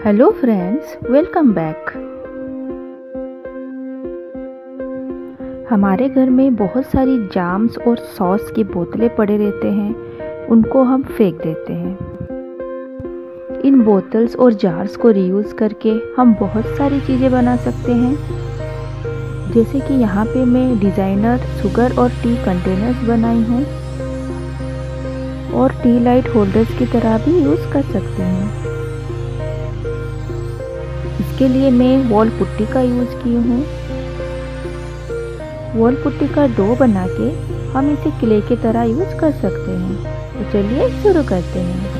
Hello friends, welcome back. हमारे घर में बहुत सारी जाम्स और सॉस की बोतलें पड़े रहते हैं, उनको हम फेंक देते हैं। इन बोतल्स और जार्स को रीयूज़ करके हम बहुत सारी चीज़ें बना सकते हैं, जैसे कि यहाँ पे मैं डिज़ाइनर शुगर और टी कंटेनर्स बनाई हूँ और टी लाइट होल्डर्स की तरह भी यूज़ कर सकते हैं। इसके लिए मैं वॉल पुट्टी का यूज़ की हूँ। वॉल पुट्टी का डो बना के हम इसे क्ले की तरह यूज़ कर सकते हैं। तो चलिए शुरू करते हैं।